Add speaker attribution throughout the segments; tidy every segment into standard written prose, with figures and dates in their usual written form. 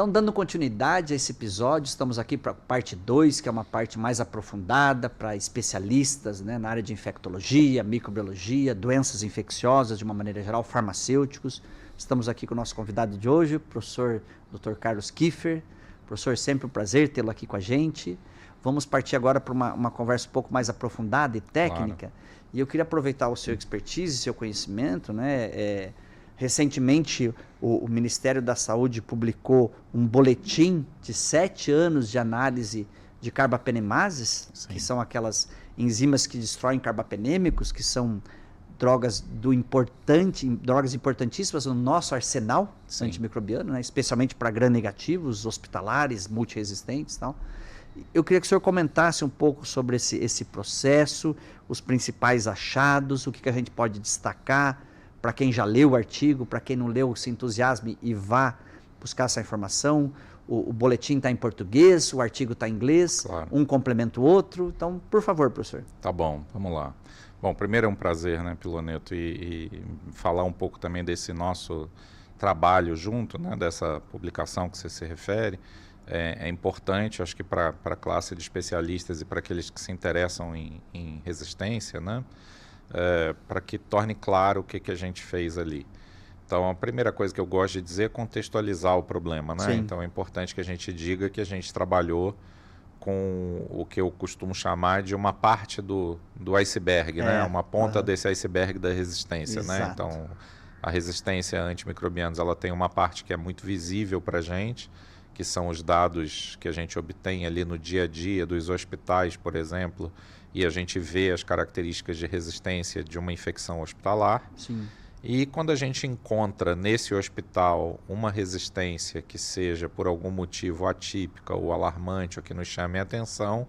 Speaker 1: Então, dando continuidade a esse episódio, estamos aqui para a parte 2, que é uma parte mais aprofundada para especialistas, né, na área de infectologia, microbiologia, doenças infecciosas de uma maneira geral, farmacêuticos. Estamos aqui com o nosso convidado de hoje, o professor Dr. Carlos Kiefer. Professor, sempre um prazer tê-lo aqui com a gente. Vamos partir agora para uma conversa um pouco mais aprofundada e técnica. Claro. E eu queria aproveitar o seu expertise, seu conhecimento, né? Recentemente, o Ministério da Saúde publicou um boletim de 7 anos de análise de carbapenemases, Sim. que são aquelas enzimas que destroem carbapenêmicos, que são drogas importantíssimas no nosso arsenal Sim. antimicrobiano, né? Especialmente para gram-negativos, hospitalares, multiresistentes e tal. Eu queria que o senhor comentasse um pouco sobre esse processo, os principais achados, o que a gente pode destacar para quem já leu o artigo, para quem não leu, se entusiasme e vá buscar essa informação. O boletim está em português, o artigo está em inglês, claro. Um complementa o outro. Então, por favor, professor.
Speaker 2: Tá bom, vamos lá. Bom, primeiro é um prazer, né, Piloneto, e falar um pouco também desse nosso trabalho junto, né, dessa publicação que você se refere. É importante, acho que para a classe de especialistas e para aqueles que se interessam em resistência, né? Para que torne claro o que a gente fez ali. Então, a primeira coisa que eu gosto de dizer é contextualizar o problema, né? Então, é importante que a gente diga que a gente trabalhou com o que eu costumo chamar de uma parte do iceberg, né? Uma ponta desse iceberg da resistência,
Speaker 1: Exato.
Speaker 2: né? Então, a resistência a antimicrobianos, ela tem uma parte que é muito visível para a gente, que são os dados que a gente obtém ali no dia a dia dos hospitais, por exemplo, e a gente vê as características de resistência de uma infecção hospitalar.
Speaker 1: Sim.
Speaker 2: E quando a gente encontra nesse hospital uma resistência que seja por algum motivo atípica ou alarmante ou que nos chame a atenção,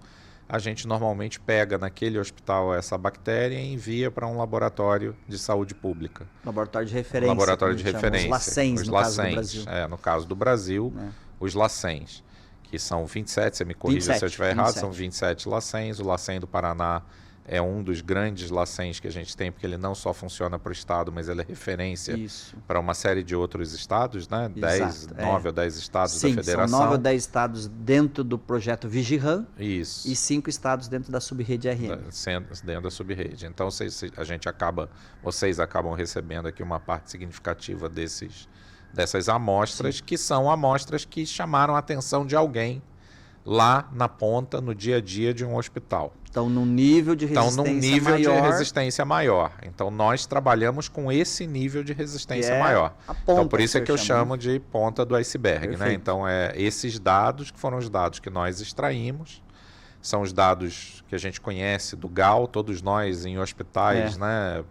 Speaker 2: a gente normalmente pega naquele hospital essa bactéria e envia para um laboratório de saúde pública.
Speaker 1: Laboratório de referência.
Speaker 2: Laboratório de referência.
Speaker 1: Os LACENS, no caso do Brasil.
Speaker 2: No caso do Brasil, os LACENS, que são 27, você me corrija se eu estiver errado, são 27 LACENS. O LACEN do Paraná é um dos grandes LACENs que a gente tem, porque ele não só funciona para o estado, mas ele é referência para uma série de outros estados, né? 9 ou 10 estados da federação.
Speaker 1: São 9 ou 10 estados dentro do projeto Vigiram.
Speaker 2: Isso.
Speaker 1: E 5 estados dentro da subrede RM.
Speaker 2: Dentro da subrede. Então, vocês acabam recebendo aqui uma parte significativa dessas amostras, Sim. que são amostras que chamaram a atenção de alguém lá na ponta, no dia a dia de um hospital.
Speaker 1: Estão num nível de resistência maior.
Speaker 2: Então, nós trabalhamos com esse nível de resistência maior. Então, por isso é que eu chamo de ponta do iceberg. Né? Então, esses dados, que foram os dados que nós extraímos, são os dados que a gente conhece do GAL, todos nós em hospitais, né?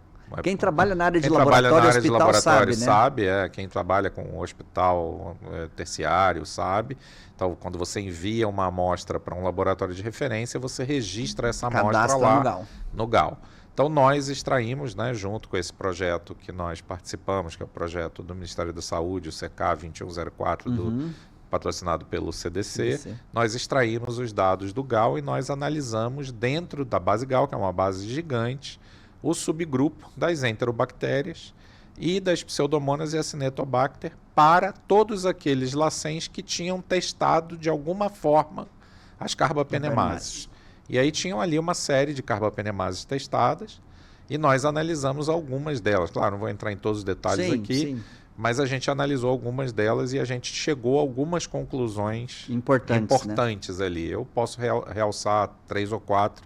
Speaker 1: Quem trabalha na área de laboratório, hospital
Speaker 2: sabe, quem trabalha com hospital terciário sabe. Então, quando você envia uma amostra para um laboratório de referência, você registra essa amostra lá no GAL. Então, nós extraímos, né, junto com esse projeto que nós participamos, que é o projeto do Ministério da Saúde, o CK 2104, patrocinado pelo CDC, nós extraímos os dados do GAL e nós analisamos dentro da base GAL, que é uma base gigante, o subgrupo das enterobactérias e das pseudomonas e acinetobacter para todos aqueles LACENs que tinham testado de alguma forma as carbapenemases. E aí tinham ali uma série de carbapenemases testadas e nós analisamos algumas delas. Claro, não vou entrar em todos os detalhes aqui, mas a gente analisou algumas delas e a gente chegou a algumas conclusões importantes ali. Eu posso realçar 3 ou 4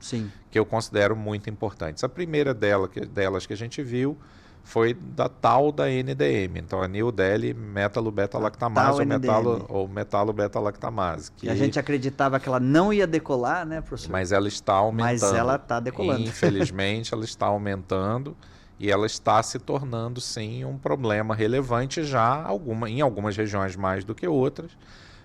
Speaker 2: que eu considero muito importantes. A primeira delas que a gente viu foi da tal da NDM, então a nil-deli-metalobeta-lactamase ou metalo-beta-lactamase.
Speaker 1: E a gente acreditava que ela não ia decolar, né, professor?
Speaker 2: Mas ela está aumentando.
Speaker 1: Mas ela está decolando.
Speaker 2: Infelizmente, ela está aumentando. E ela está se tornando, sim, um problema relevante já em algumas regiões mais do que outras,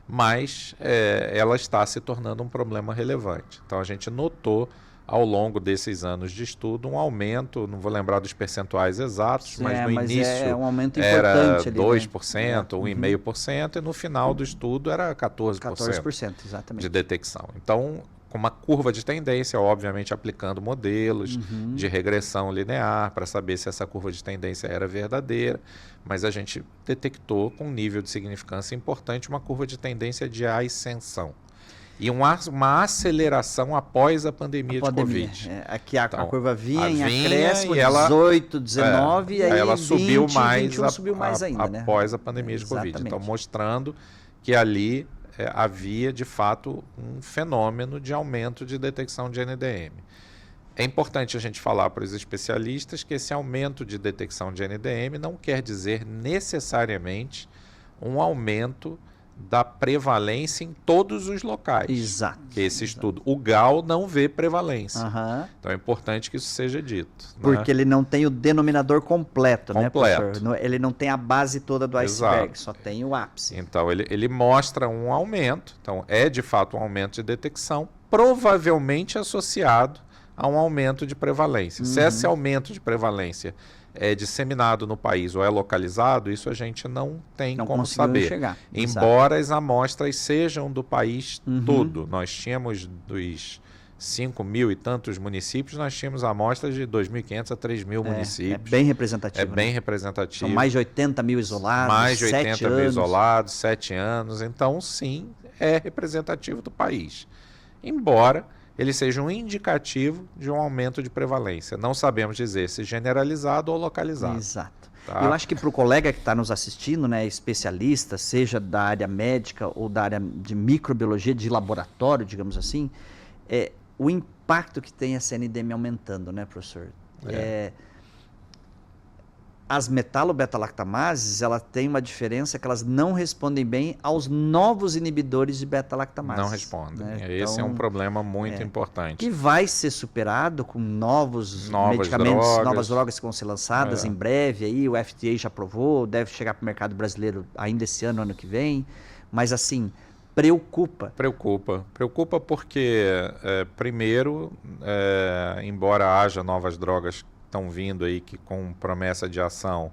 Speaker 2: mas ela está se tornando um problema relevante. Então, a gente notou, ao longo desses anos de estudo, um aumento, não vou lembrar dos percentuais exatos, mas no início
Speaker 1: um aumento
Speaker 2: era
Speaker 1: importante
Speaker 2: 2%, 1,5%, e no final do estudo era 14%,
Speaker 1: 14%, exatamente.
Speaker 2: de detecção. Então, com uma curva de tendência, obviamente aplicando modelos de regressão linear para saber se essa curva de tendência era verdadeira, mas a gente detectou com um nível de significância importante uma curva de tendência de ascensão. E uma aceleração após a pandemia de Covid.
Speaker 1: Aqui a curva vinha em acréscimo, 18, 19, e aí
Speaker 2: ela
Speaker 1: 20,
Speaker 2: subiu mais,
Speaker 1: 21 subiu mais ainda, né?
Speaker 2: Após a pandemia de Covid. Então, mostrando que ali havia, de fato, um fenômeno de aumento de detecção de NDM. É importante a gente falar para os especialistas que esse aumento de detecção de NDM não quer dizer necessariamente um aumento da prevalência em todos os locais.
Speaker 1: Exato.
Speaker 2: Que esse estudo, o GAL não vê prevalência. Então é importante que isso seja dito.
Speaker 1: Porque ele não tem o denominador completo, né, professor? Ele não tem a base toda do iceberg, só tem o ápice.
Speaker 2: Então ele mostra um aumento, então é de fato um aumento de detecção, provavelmente associado a um aumento de prevalência. Se esse aumento de prevalência é disseminado no país ou é localizado, isso a gente não tem como saber.
Speaker 1: Enxergar.
Speaker 2: Embora as amostras sejam do país todo. Nós tínhamos dos 5 mil e tantos municípios, nós tínhamos amostras de 2.500 a 3.000 municípios.
Speaker 1: É bem representativo.
Speaker 2: É bem representativo.
Speaker 1: São mais de 80 mil isolados,
Speaker 2: mais de 80 mil isolados, 7 anos. Então, sim, é representativo do país. Embora ele seja um indicativo de um aumento de prevalência. Não sabemos dizer se generalizado ou localizado.
Speaker 1: Exato.
Speaker 2: Tá?
Speaker 1: Eu acho que para o colega que está nos assistindo, né, especialista, seja da área médica ou da área de microbiologia, de laboratório, digamos assim, o impacto que tem essa NDM aumentando, né, professor? As metalo-beta-lactamases, ela tem uma diferença que elas não respondem bem aos novos inibidores de beta-lactamases.
Speaker 2: Não respondem.
Speaker 1: Né?
Speaker 2: Esse
Speaker 1: então,
Speaker 2: é um problema muito importante.
Speaker 1: Que vai ser superado com novos medicamentos, novas drogas que vão ser lançadas em breve. Aí, o FDA já aprovou, deve chegar para o mercado brasileiro ainda esse ano que vem. Mas assim, preocupa.
Speaker 2: Preocupa porque, primeiro, embora haja novas drogas estão vindo aí que com promessa de ação,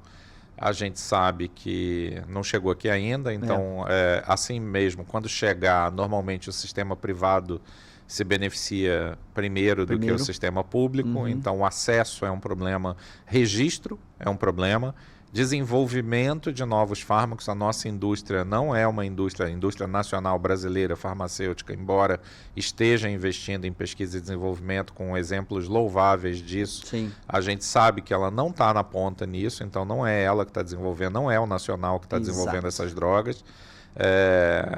Speaker 2: a gente sabe que não chegou aqui ainda, então assim mesmo, quando chegar, normalmente o sistema privado se beneficia primeiro do que o sistema público, então o acesso é um problema, registro é um problema, desenvolvimento de novos fármacos. A nossa indústria não é uma indústria nacional brasileira farmacêutica, embora esteja investindo em pesquisa e desenvolvimento com exemplos louváveis disso.
Speaker 1: Sim.
Speaker 2: A gente sabe que ela não está na ponta nisso, então não é ela que está desenvolvendo, não é o nacional que está desenvolvendo essas drogas.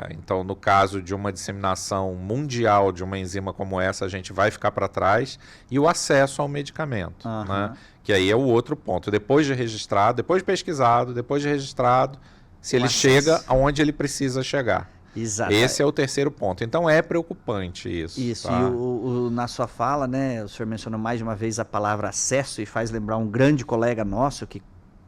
Speaker 2: Então, no caso de uma disseminação mundial de uma enzima como essa, a gente vai ficar para trás. E o acesso ao medicamento, né? Que aí é o outro ponto. Depois de registrado, depois de pesquisado, depois de registrado, se ele chega aonde ele precisa chegar.
Speaker 1: Exato.
Speaker 2: Esse é o terceiro ponto. Então é preocupante isso.
Speaker 1: Isso,
Speaker 2: tá?
Speaker 1: E na sua fala, né, o senhor mencionou mais de uma vez a palavra acesso e faz lembrar um grande colega nosso, que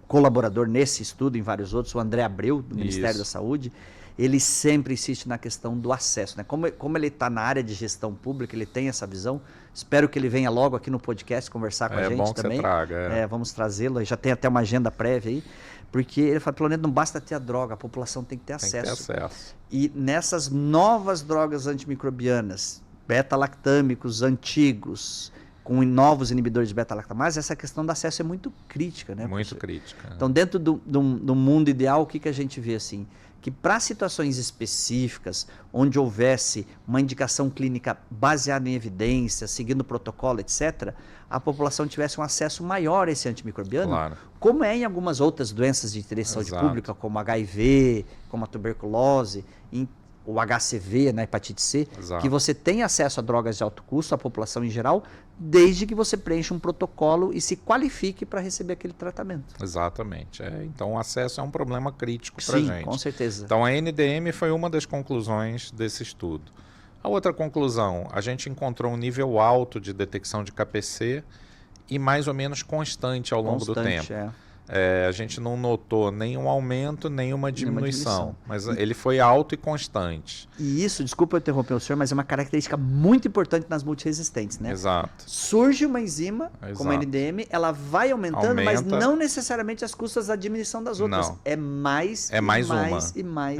Speaker 1: colaborador nesse estudo e em vários outros, o André Abreu, do Ministério da Saúde. Ele sempre insiste na questão do acesso, né? Como ele está na área de gestão pública, ele tem essa visão. Espero que ele venha logo aqui no podcast conversar com a gente
Speaker 2: bom
Speaker 1: também.
Speaker 2: Que você traga,
Speaker 1: vamos trazê-lo, já tem até uma agenda prévia aí, porque ele fala, pelo menos não basta ter a droga, a população tem que ter acesso.
Speaker 2: Tem que ter acesso.
Speaker 1: E nessas novas drogas antimicrobianas, beta-lactâmicos antigos, com novos inibidores de beta-lactamase, essa questão do acesso é muito crítica, né?
Speaker 2: Muito crítica.
Speaker 1: Então, dentro do mundo ideal, o que a gente vê assim? Que para situações específicas, onde houvesse uma indicação clínica baseada em evidência, seguindo o protocolo, etc., a população tivesse um acesso maior a esse antimicrobiano,
Speaker 2: claro,
Speaker 1: como é em algumas outras doenças de interesse de saúde pública, como HIV, como a tuberculose, o HCV, na hepatite C, que você tem acesso a drogas de alto custo, a população em geral, desde que você preencha um protocolo e se qualifique para receber aquele tratamento.
Speaker 2: Exatamente. Então o acesso é um problema crítico para a gente.
Speaker 1: Sim, com certeza.
Speaker 2: Então a NDM foi uma das conclusões desse estudo. A outra conclusão, a gente encontrou um nível alto de detecção de KPC e mais ou menos constante ao longo do tempo. A gente não notou nenhum aumento, nenhuma diminuição. Mas ele foi alto e constante.
Speaker 1: E isso, desculpa eu interromper o senhor, mas é uma característica muito importante nas multiresistentes, né?
Speaker 2: Exato.
Speaker 1: Surge uma enzima, como a NDM, ela vai aumentando, mas não necessariamente às custas da diminuição das outras.
Speaker 2: Não.
Speaker 1: É mais
Speaker 2: uma.
Speaker 1: e mais.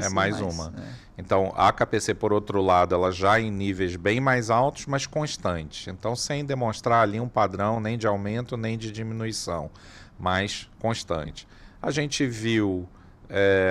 Speaker 2: Então, a KPC, por outro lado, ela já em níveis bem mais altos, mas constantes. Então, sem demonstrar ali um padrão nem de aumento, nem de diminuição, mas constante. A gente viu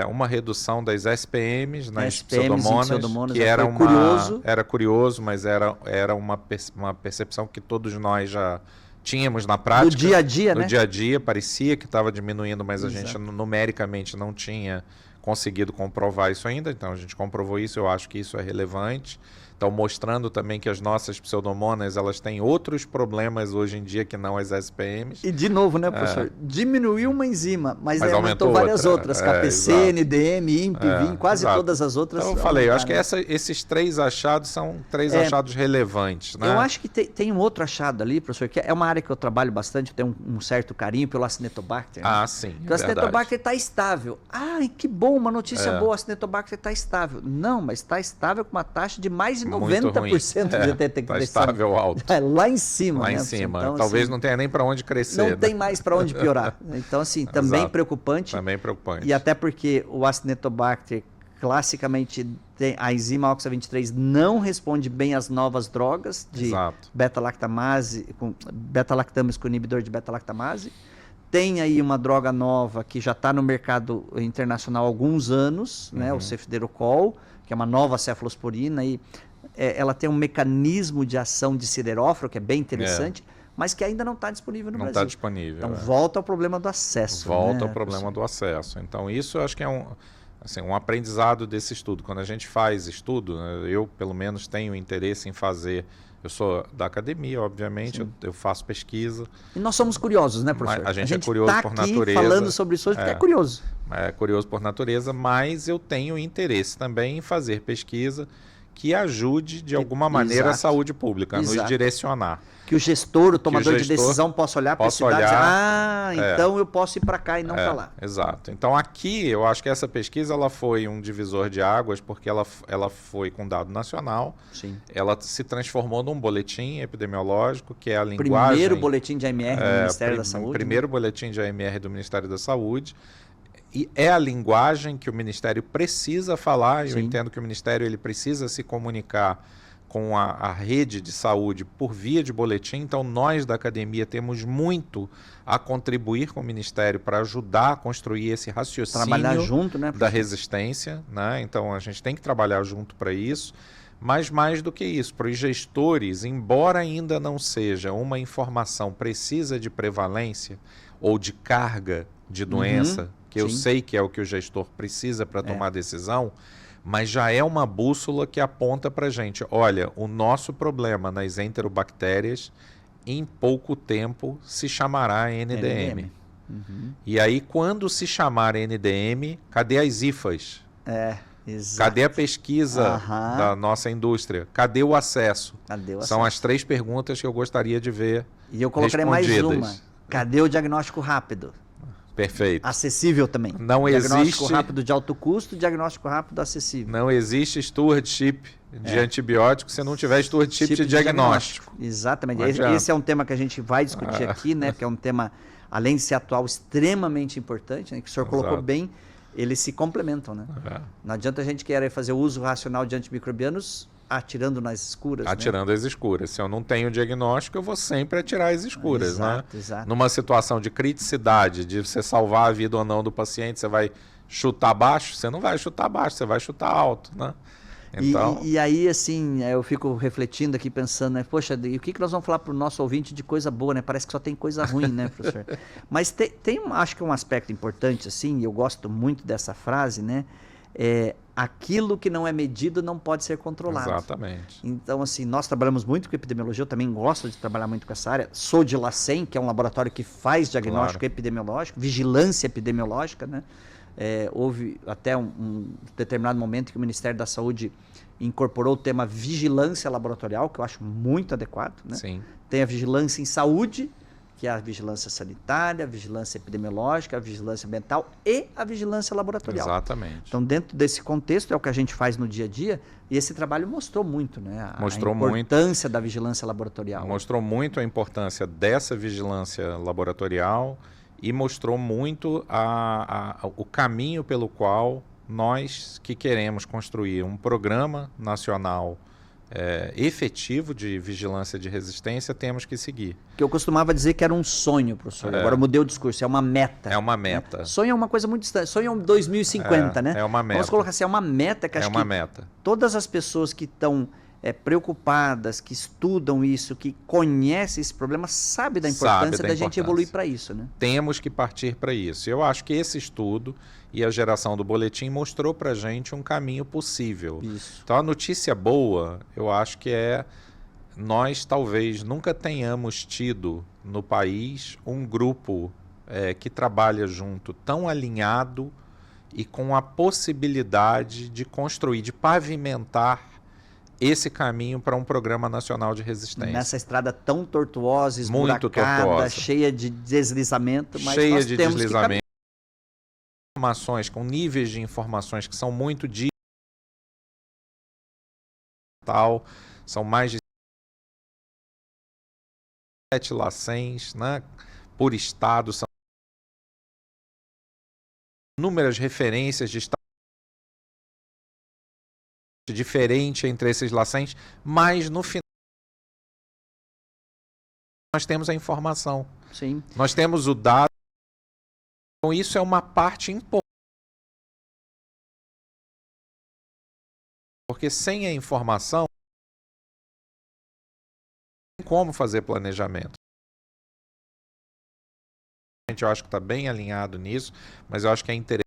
Speaker 2: uma redução das SPMs nas pseudomonas, que era curioso, mas era uma percepção que todos nós já tínhamos na prática.
Speaker 1: Do dia a dia,
Speaker 2: né? Do dia a dia, parecia que estava diminuindo, mas Exato. A gente numericamente não tinha conseguido comprovar isso ainda, então a gente comprovou isso, eu acho que isso é relevante. Então, mostrando também que as nossas pseudomonas, elas têm outros problemas hoje em dia que não as SPMs.
Speaker 1: E de novo, né, professor? Diminuiu uma enzima, mas aumentou várias outras. KPC, NDM, INP, VIN, quase todas as outras.
Speaker 2: Então, eu falei, eu acho que esses 3 achados são 3 achados relevantes. Né?
Speaker 1: Eu acho que tem um outro achado ali, professor, que é uma área que eu trabalho bastante, tenho um certo carinho pelo Acinetobacter.
Speaker 2: Ah, sim.
Speaker 1: Porque o Acinetobacter está estável. Ai, que bom, uma notícia boa, o Acinetobacter está estável. Não, mas está estável com uma taxa de mais de 90% de detecção.
Speaker 2: Está estável alto.
Speaker 1: Lá em cima.
Speaker 2: Lá em cima. Então, talvez não tenha nem para onde crescer.
Speaker 1: Não tem mais para onde piorar. Então, assim, também preocupante.
Speaker 2: Também preocupante.
Speaker 1: E até porque o Acinetobacter, classicamente, a enzima OXA23 não responde bem às novas drogas de beta-lactamase, beta-lactamase com inibidor de beta-lactamase. Tem aí uma droga nova que já está no mercado internacional há alguns anos, né, o Cefderocol, que é uma nova cefalosporina, e ela tem um mecanismo de ação de sideróforo, que é bem interessante, mas que ainda não está disponível no Brasil.
Speaker 2: Não está disponível.
Speaker 1: Então, volta ao problema do acesso.
Speaker 2: Volta ao problema do acesso. Então, isso eu acho que é um aprendizado desse estudo. Quando a gente faz estudo, eu, pelo menos, tenho interesse em fazer. Eu sou da academia, obviamente, eu faço pesquisa.
Speaker 1: E nós somos curiosos, né, professor?
Speaker 2: A gente é curioso por natureza.
Speaker 1: Falando sobre isso hoje porque é curioso.
Speaker 2: É curioso por natureza, mas eu tenho interesse também em fazer pesquisa que ajude, de alguma maneira, a saúde pública, nos direcionar.
Speaker 1: Que o gestor, o tomador de decisão, possa olhar para a cidade e dizer, então eu posso ir para cá e não para lá.
Speaker 2: Exato. Então, aqui, eu acho que essa pesquisa ela foi um divisor de águas, porque ela foi com dado nacional.
Speaker 1: Sim.
Speaker 2: Ela se transformou num boletim epidemiológico, que é a linguagem...
Speaker 1: Primeiro boletim de AMR do Ministério da Saúde.
Speaker 2: Primeiro boletim de AMR do Ministério da Saúde. E é a linguagem que o Ministério precisa falar. Eu entendo que o Ministério ele precisa se comunicar com a rede de saúde por via de boletim. Então, nós da academia temos muito a contribuir com o Ministério para ajudar a construir esse raciocínio
Speaker 1: trabalhar junto, né,
Speaker 2: da resistência. Né? Então, a gente tem que trabalhar junto para isso. Mas, mais do que isso, para os gestores, embora ainda não seja uma informação precisa de prevalência ou de carga de doença, que eu sei que é o que o gestor precisa para tomar decisão, mas já é uma bússola que aponta para a gente, olha, o nosso problema nas enterobactérias, em pouco tempo, se chamará NDM. E aí, quando se chamar NDM, cadê as IFAs?
Speaker 1: Exato.
Speaker 2: Cadê a pesquisa da nossa indústria? Cadê o acesso? São as 3 perguntas que eu gostaria de ver respondidas.
Speaker 1: E eu colocarei mais uma. Cadê o diagnóstico rápido?
Speaker 2: Perfeito.
Speaker 1: Acessível também.
Speaker 2: Não
Speaker 1: diagnóstico rápido de alto custo, diagnóstico rápido acessível.
Speaker 2: Não existe stewardship de antibiótico se não tiver stewardship de diagnóstico.
Speaker 1: Exatamente. Esse é um tema que a gente vai discutir aqui, né? Porque é um tema, além de ser atual, extremamente importante, né? Que o senhor colocou bem, eles se complementam, né? Não adianta a gente querer fazer o uso racional de antimicrobianos atirando nas escuras.
Speaker 2: Atirando as escuras. Se eu não tenho diagnóstico, eu vou sempre atirar as escuras.
Speaker 1: Exato.
Speaker 2: Numa situação de criticidade, de você salvar a vida ou não do paciente, você vai chutar baixo? Você não vai chutar baixo, você vai chutar alto. Né? Então...
Speaker 1: E aí, assim, eu fico refletindo aqui, pensando, né? Poxa, e o que nós vamos falar para o nosso ouvinte de coisa boa, né? Parece que só tem coisa ruim, né, professor? Mas acho que um aspecto importante, assim, e eu gosto muito dessa frase, né? Aquilo que não é medido não pode ser controlado.
Speaker 2: Exatamente.
Speaker 1: Então, assim, nós trabalhamos muito com epidemiologia, eu também gosto de trabalhar muito com essa área. Sou de LACEN, que é um laboratório que faz diagnóstico epidemiológico, vigilância epidemiológica, né? Houve até um determinado momento que o Ministério da Saúde incorporou o tema vigilância laboratorial, que eu acho muito adequado, né?
Speaker 2: Sim.
Speaker 1: Tem a vigilância em saúde, que é a vigilância sanitária, a vigilância epidemiológica, a vigilância ambiental e a vigilância laboratorial.
Speaker 2: Exatamente.
Speaker 1: Então, dentro desse contexto, é o que a gente faz no dia a dia, e esse trabalho mostrou muito, né? A importância da vigilância laboratorial.
Speaker 2: Mostrou muito a importância dessa vigilância laboratorial e mostrou muito o caminho pelo qual nós que queremos construir um programa nacional efetivo de vigilância de resistência, temos que seguir.
Speaker 1: Que eu costumava dizer que era um sonho, professor. Agora eu mudei o discurso, é uma meta.
Speaker 2: É uma meta.
Speaker 1: Né? Sonho é uma coisa muito distante. Sonho é 2050, né?
Speaker 2: É uma meta.
Speaker 1: Vamos colocar assim, é uma meta que acho que todas as pessoas que estão preocupadas, que estudam isso, que conhecem esse problema, sabem da importância da gente evoluir para isso, né?
Speaker 2: Temos que partir para isso. Eu acho que esse estudo e a geração do boletim mostrou para a gente um caminho possível.
Speaker 1: Isso.
Speaker 2: Então a notícia boa, eu acho que nós talvez nunca tenhamos tido no país um grupo que trabalha junto tão alinhado e com a possibilidade de construir, de pavimentar esse caminho para um programa nacional de resistência.
Speaker 1: Nessa estrada tão tortuosa, esburacada, cheia de deslizamento, mas nós temos deslizamento.
Speaker 2: Informações, com níveis de informações que são muito são mais de 7 LACENs, né, por estado, são inúmeras referências de estado diferente entre esses LACENs, mas no final nós temos a informação.
Speaker 1: Sim.
Speaker 2: Nós temos o dado. Então isso é uma parte importante. Porque sem a informação não tem como fazer planejamento. Eu acho que está bem alinhado nisso, mas eu acho que é interessante.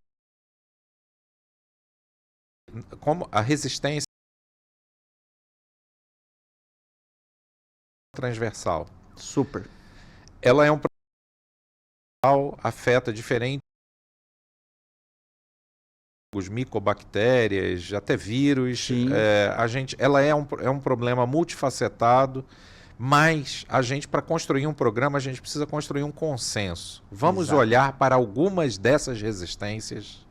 Speaker 2: Como a resistência transversal.
Speaker 1: Super.
Speaker 2: Ela é um problema, afeta diferentes os micobactérias, até vírus. Ela é um problema multifacetado, mas a gente, para construir um programa, a gente precisa construir um consenso. Vamos olhar para algumas dessas resistências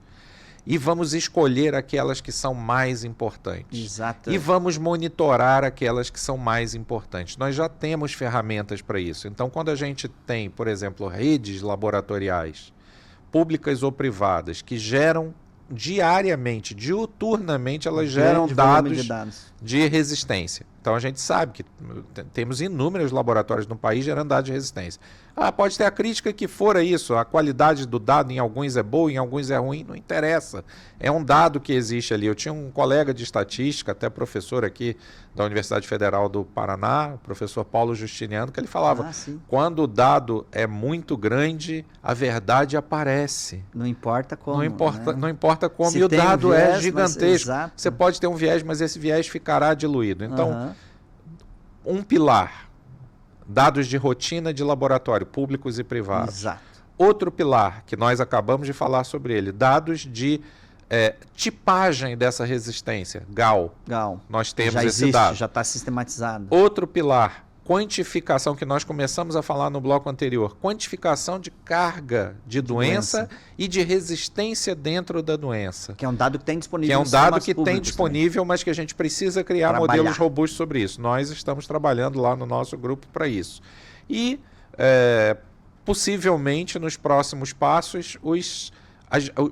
Speaker 2: e vamos escolher aquelas que são mais importantes.
Speaker 1: Exato.
Speaker 2: E vamos monitorar aquelas que são mais importantes. Nós já temos ferramentas para isso. Então, quando a gente tem, por exemplo, redes laboratoriais, públicas ou privadas, que geram diariamente, diuturnamente, elas geram dados de resistência. Então, a gente sabe que temos inúmeros laboratórios no país gerando dados de resistência. Pode ter a crítica que fora isso, a qualidade do dado em alguns é boa, em alguns é ruim, não interessa. É um dado que existe ali. Eu tinha um colega de estatística, até professor aqui da Universidade Federal do Paraná, o professor Paulo Justiniano, que ele falava, quando o dado é muito grande, a verdade aparece.
Speaker 1: Não importa como.
Speaker 2: Não importa como, e o dado é gigantesco. Você pode ter um viés, mas esse viés ficará diluído. Então, um pilar, dados de rotina de laboratório, públicos e privados.
Speaker 1: Exato.
Speaker 2: Outro pilar, que nós acabamos de falar sobre ele, dados de tipagem dessa resistência, GAL. Nós temos esse dado.
Speaker 1: Já está sistematizado.
Speaker 2: Outro pilar, quantificação, que nós começamos a falar no bloco anterior, quantificação de carga de doença e de resistência dentro da doença.
Speaker 1: Que é um dado que tem disponível.
Speaker 2: Que é um dado que tem disponível, mas que a gente precisa criar modelos robustos sobre isso. Nós estamos trabalhando lá no nosso grupo para isso. E, possivelmente, nos próximos passos,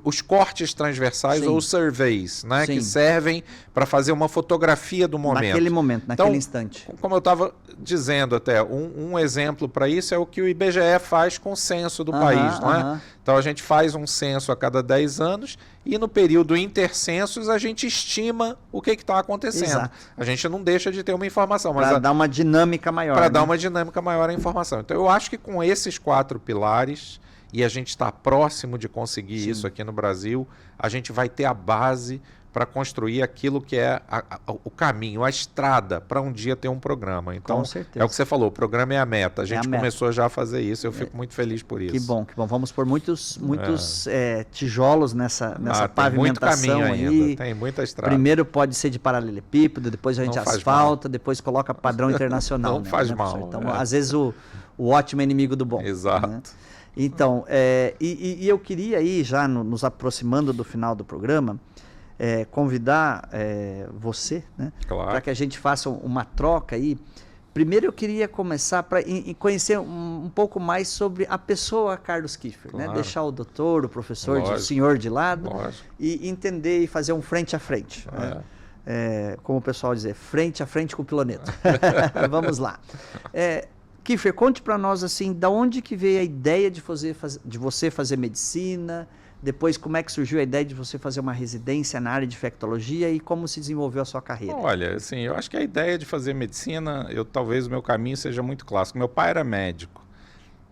Speaker 2: os cortes transversais ou surveys, né, que servem para fazer uma fotografia do momento.
Speaker 1: Naquele momento, naquele instante.
Speaker 2: Como eu estava dizendo até, um exemplo para isso é o que o IBGE faz com o censo do país. Não é? Então a gente faz um censo a cada 10 anos e no período intercensos a gente estima o que está acontecendo.
Speaker 1: Exato.
Speaker 2: A gente não deixa de ter uma informação.
Speaker 1: Para dar uma dinâmica maior.
Speaker 2: Para dar uma dinâmica maior à informação. Então eu acho que com esses 4 pilares, e a gente está próximo de conseguir isso aqui no Brasil, a gente vai ter a base para construir aquilo que é o caminho, a estrada para um dia ter um programa. Então,
Speaker 1: com certeza.
Speaker 2: É o que você falou, o programa é a meta. A gente começou já a fazer isso, eu fico muito feliz por isso.
Speaker 1: Que bom, que bom. Vamos pôr muitos tijolos nessa pavimentação
Speaker 2: tem muito caminho
Speaker 1: aí.
Speaker 2: Ainda, tem muita estrada.
Speaker 1: Primeiro pode ser de paralelepípedo, depois a gente asfalta, depois coloca padrão internacional.
Speaker 2: Não faz mal.
Speaker 1: Então, às vezes o ótimo é inimigo do bom.
Speaker 2: Exato.
Speaker 1: Né? Então, e eu queria aí, já nos aproximando do final do programa, convidar você, né,
Speaker 2: claro,
Speaker 1: para que a gente faça uma troca aí, primeiro eu queria começar para conhecer um pouco mais sobre a pessoa Carlos Kiefer, né? Deixar o doutor, o professor, o senhor de lado e entender e fazer um frente a frente. Né? Como o pessoal dizer, frente a frente com o planeta. Vamos lá. Kiefer, conte para nós assim, da onde que veio a ideia de você fazer medicina, depois como é que surgiu a ideia de você fazer uma residência na área de infectologia e como se desenvolveu a sua carreira?
Speaker 2: Olha, assim, eu acho que a ideia de fazer medicina, talvez o meu caminho seja muito clássico. Meu pai era médico,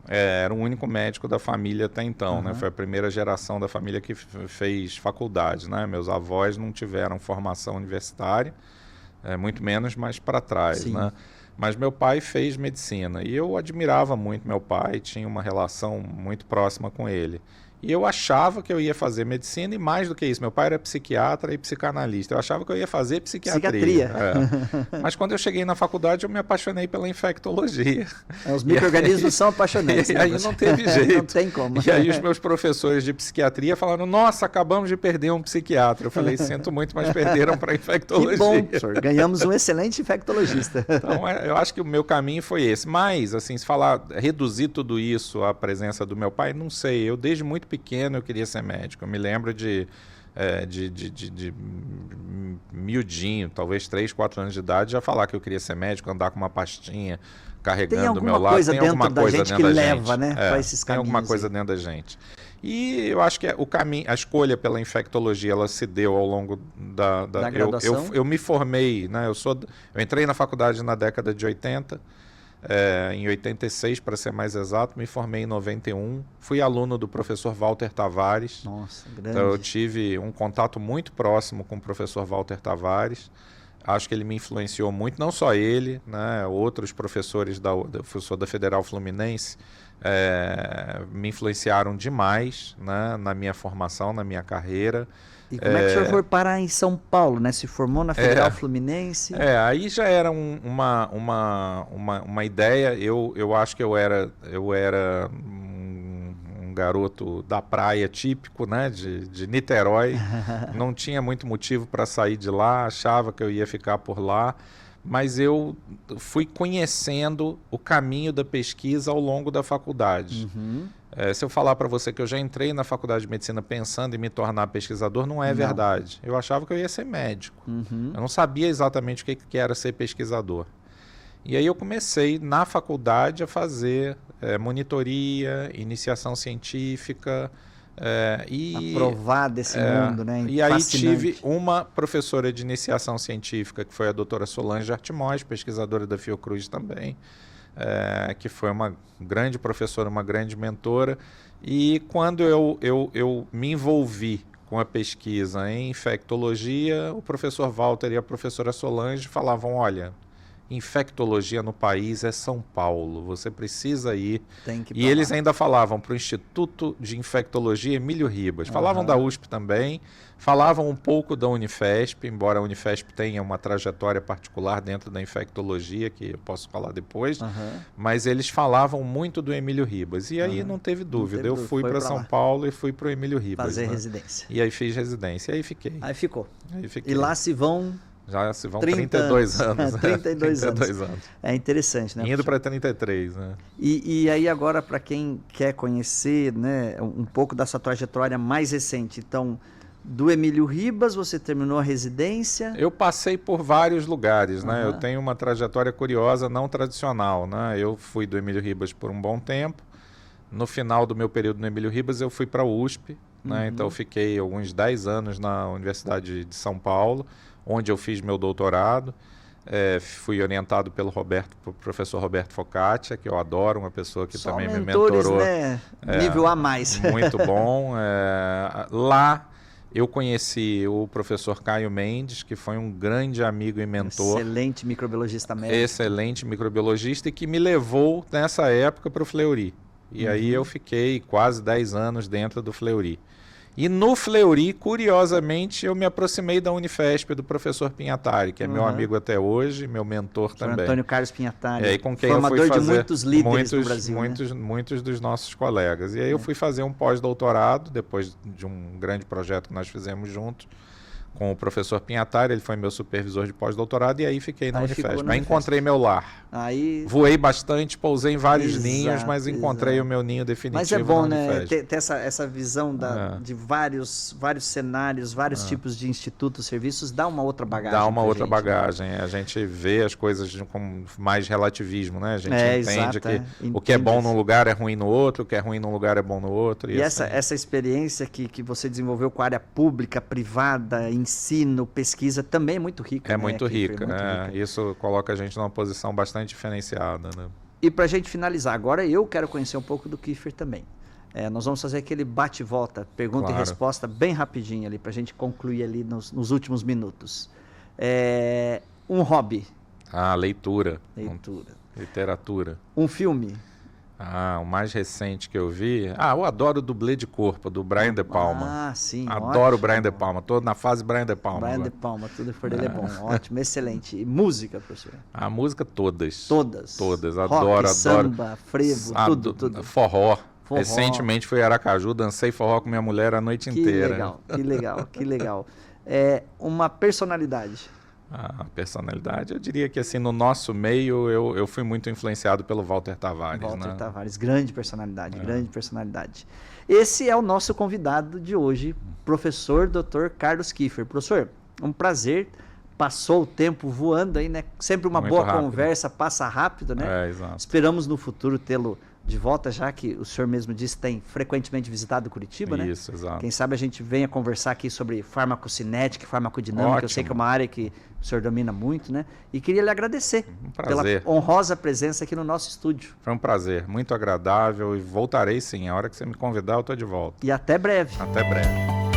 Speaker 2: era o único médico da família até então, né? Foi a primeira geração da família que fez faculdade, né? Meus avós não tiveram formação universitária, muito menos, mas para trás, né? Mas meu pai fez medicina e eu admirava muito meu pai, tinha uma relação muito próxima com ele. E eu achava que eu ia fazer medicina e mais do que isso, meu pai era psiquiatra e psicanalista. Eu achava que eu ia fazer psiquiatria. Mas quando eu cheguei na faculdade, eu me apaixonei pela infectologia.
Speaker 1: Os micro-organismos são apaixonantes.
Speaker 2: E aí não teve jeito.
Speaker 1: Não tem como.
Speaker 2: E aí os meus professores de psiquiatria falaram, nossa, acabamos de perder um psiquiatra. Eu falei, sinto muito, mas perderam para infectologia.
Speaker 1: Que bom, professor. Ganhamos um excelente infectologista.
Speaker 2: Então, eu acho que o meu caminho foi esse. Mas, assim, se falar, reduzir tudo isso à presença do meu pai, não sei. Eu, desde muito pequeno, eu queria ser médico. Eu me lembro de miudinho, talvez 3, 4 anos de idade, já falar que eu queria ser médico, andar com uma pastinha carregando do meu lado. Tem alguma coisa dentro da gente que leva, né, para esses caminhos. Tem alguma coisa dentro da gente. E eu acho que o caminho, a escolha pela infectologia, ela se deu ao longo da
Speaker 1: graduação.
Speaker 2: Eu me formei, né? Eu entrei na faculdade na década de 80, em 86, para ser mais exato, me formei em 91, fui aluno do professor Walter Tavares.
Speaker 1: Nossa, grande.
Speaker 2: Então eu tive um contato muito próximo com o professor Walter Tavares. Acho que ele me influenciou muito, não só ele, né? Outros professores eu sou da Federal Fluminense, me influenciaram demais, né? Na minha formação, na minha carreira.
Speaker 1: E como é que o senhor foi parar em São Paulo, né? Se formou na Federal Fluminense?
Speaker 2: Aí já era uma ideia. Eu acho que eu era um garoto da praia típico, né? De Niterói. Não tinha muito motivo para sair de lá, achava que eu ia ficar por lá. Mas eu fui conhecendo o caminho da pesquisa ao longo da faculdade. Se eu falar para você que eu já entrei na faculdade de medicina pensando em me tornar pesquisador, não é verdade. Eu achava que eu ia ser médico. Eu não sabia exatamente o que era ser pesquisador. E aí eu comecei na faculdade a fazer monitoria, iniciação científica,
Speaker 1: provar desse mundo, né?
Speaker 2: E aí tive uma professora de iniciação científica, que foi a doutora Solange Artimós, pesquisadora da Fiocruz também, que foi uma grande professora, uma grande mentora. E quando eu me envolvi com a pesquisa em infectologia, o professor Walter e a professora Solange falavam, olha, infectologia no país é São Paulo, você precisa ir. E eles ainda falavam para o Instituto de Infectologia Emílio Ribas, falavam da USP também, falavam um pouco da Unifesp, embora a Unifesp tenha uma trajetória particular dentro da infectologia, que eu posso falar depois, mas eles falavam muito do Emílio Ribas. E aí não teve dúvida, eu fui para São Paulo e fui para o Emílio Ribas.
Speaker 1: Fazer residência.
Speaker 2: E aí fiz residência, e aí fiquei.
Speaker 1: Aí ficou. E lá se vão...
Speaker 2: Já se vão 32 anos.
Speaker 1: 32 anos. É interessante, né?
Speaker 2: Indo para 33, né?
Speaker 1: E aí agora, para quem quer conhecer, né, um pouco da sua trajetória mais recente, então, do Emílio Ribas, você terminou a residência?
Speaker 2: Eu passei por vários lugares, né? Eu tenho uma trajetória curiosa, não tradicional, né? Eu fui do Emílio Ribas por um bom tempo. No final do meu período no Emílio Ribas, eu fui para a USP, né? Então, eu fiquei alguns 10 anos na Universidade de São Paulo, onde eu fiz meu doutorado. Fui orientado pelo professor Roberto Focaccia, que eu adoro, uma pessoa que
Speaker 1: só
Speaker 2: também
Speaker 1: mentores,
Speaker 2: me mentorou.
Speaker 1: Né? Nível a mais.
Speaker 2: Muito bom. Lá eu conheci o professor Caio Mendes, que foi um grande amigo e mentor.
Speaker 1: Excelente microbiologista médico.
Speaker 2: Excelente microbiologista, e que me levou nessa época para o Fleury. E aí eu fiquei quase 10 anos dentro do Fleury. E no Fleury, curiosamente, eu me aproximei da Unifesp, do professor Pinhatari, que é meu amigo até hoje, meu mentor também.
Speaker 1: Antônio Carlos Pinhatari,
Speaker 2: com quem
Speaker 1: formador
Speaker 2: eu fui fazer
Speaker 1: de muitos líderes no Brasil.
Speaker 2: Muitos dos nossos colegas. E aí eu fui fazer um pós-doutorado, depois de um grande projeto que nós fizemos juntos, com o professor Pinhatari, ele foi meu supervisor de pós-doutorado, e aí fiquei na Unifesp. Aí encontrei meu lar.
Speaker 1: Aí...
Speaker 2: Voei bastante, pousei em vários ninhos, mas encontrei o meu ninho definitivo.
Speaker 1: Mas é bom, né? Ter essa visão de vários cenários, vários tipos de institutos, serviços, dá uma outra bagagem.
Speaker 2: Dá uma outra bagagem. Né? A gente vê as coisas com mais relativismo, né? A gente entende que o que é bom num lugar é ruim no outro, o que é ruim num lugar é bom no outro.
Speaker 1: E essa experiência que você desenvolveu com a área pública, privada, ensino, pesquisa, também é muito rica.
Speaker 2: É muito rica. Isso coloca a gente numa posição bastante diferenciada. Né?
Speaker 1: E para a gente finalizar, agora eu quero conhecer um pouco do Kiefer também. Nós vamos fazer aquele bate-volta, pergunta e resposta bem rapidinho ali, para a gente concluir ali nos últimos minutos. Um hobby.
Speaker 2: Leitura.
Speaker 1: Literatura. Um filme.
Speaker 2: O mais recente que eu vi... eu adoro o Dublê de Corpo, do Brian De Palma.
Speaker 1: Sim,
Speaker 2: adoro o Brian De Palma, estou na fase Brian De Palma.
Speaker 1: Brian De Palma, tudo por ele é bom. Ótimo, excelente. E música, professor?
Speaker 2: A música todas.
Speaker 1: Todas?
Speaker 2: Adoro.
Speaker 1: Samba, frevo, tudo.
Speaker 2: Forró. Recentemente fui a Aracaju, dancei forró com minha mulher a noite inteira.
Speaker 1: Que legal. Uma personalidade.
Speaker 2: A personalidade, eu diria que assim, no nosso meio, eu fui muito influenciado pelo Walter Tavares.
Speaker 1: Walter Tavares, grande personalidade. Esse é o nosso convidado de hoje, professor Dr. Carlos Kiefer. Professor, um prazer. Passou o tempo voando aí, né? Sempre uma muito boa rápido. Conversa, passa rápido, né?
Speaker 2: Exato.
Speaker 1: Esperamos no futuro tê-lo de volta, já que o senhor mesmo disse que tem frequentemente visitado Curitiba, né?
Speaker 2: Isso, exato.
Speaker 1: Quem sabe a gente venha conversar aqui sobre farmacocinética, farmacodinâmica. Ótimo. Eu sei que é uma área que o senhor domina muito, né? E queria lhe agradecer pela honrosa presença aqui no nosso estúdio.
Speaker 2: Foi um prazer, muito agradável, e voltarei sim. A hora que você me convidar, eu estou de volta.
Speaker 1: E até breve.
Speaker 2: Até breve.